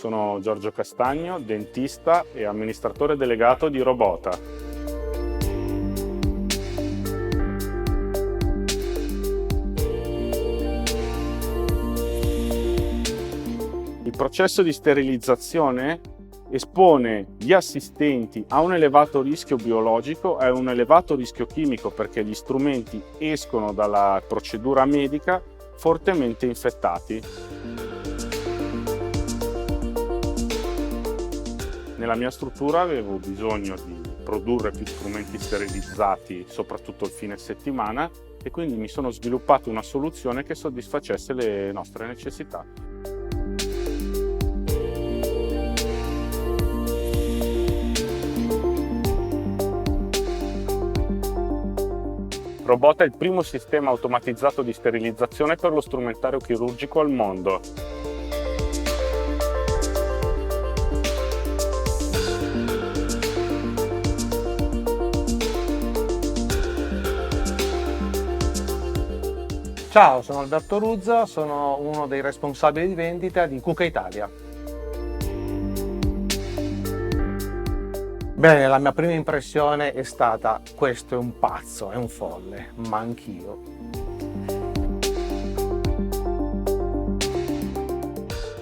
sono Giorgio Castagno, dentista e amministratore delegato di Robota. Il processo di sterilizzazione espone gli assistenti a un elevato rischio biologico e a un elevato rischio chimico perché gli strumenti escono dalla procedura medica fortemente infettati. Nella mia struttura avevo bisogno di produrre più strumenti sterilizzati, soprattutto il fine settimana, e quindi mi sono sviluppato una soluzione che soddisfacesse le nostre necessità. Robota è il primo sistema automatizzato di sterilizzazione per lo strumentario chirurgico al mondo. Ciao, sono Alberto Ruzza, sono uno dei responsabili di vendita di Cuca Italia. Bene, la mia prima impressione è stata: questo è un pazzo, è un folle, ma anch'io.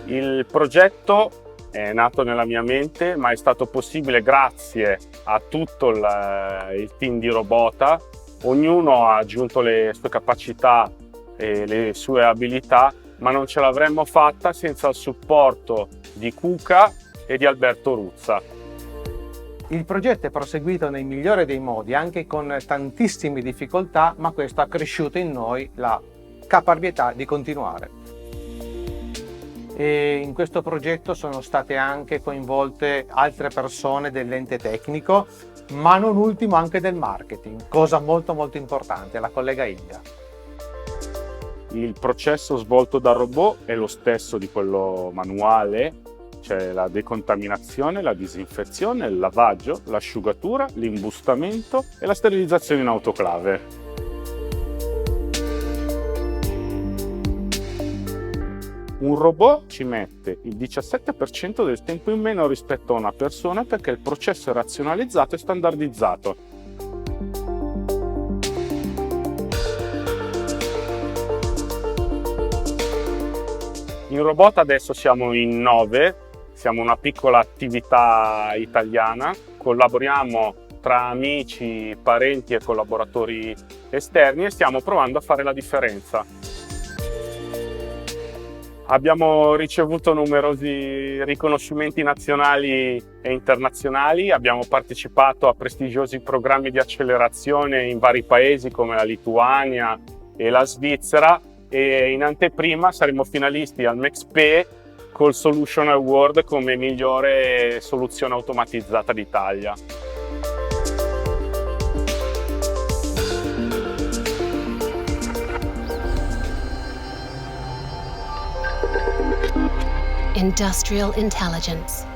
Il progetto è nato nella mia mente, ma è stato possibile grazie a tutto il team di Robota. Ognuno ha aggiunto le sue capacità e le sue abilità, ma non ce l'avremmo fatta senza il supporto di Cuca e di Alberto Ruzza. Il progetto è proseguito nel migliore dei modi, anche con tantissime difficoltà, ma questo ha cresciuto in noi la caparbietà di continuare. E in questo progetto sono state anche coinvolte altre persone dell'ente tecnico, ma non ultimo anche del marketing, cosa molto importante, la collega India. Il processo svolto dal robot è lo stesso di quello manuale, c'è la decontaminazione, la disinfezione, il lavaggio, l'asciugatura, l'imbustamento e la sterilizzazione in autoclave. Un robot ci mette il 17% del tempo in meno rispetto a una persona perché il processo è razionalizzato e standardizzato. In Robota adesso siamo in 9, siamo una piccola attività italiana, collaboriamo tra amici, parenti e collaboratori esterni e stiamo provando a fare la differenza. Abbiamo ricevuto numerosi riconoscimenti nazionali e internazionali, abbiamo partecipato a prestigiosi programmi di accelerazione in vari paesi come la Lituania e la Svizzera, e in anteprima saremo finalisti al MEXPE col Solution Award come migliore soluzione automatizzata d'Italia. Industrial intelligence.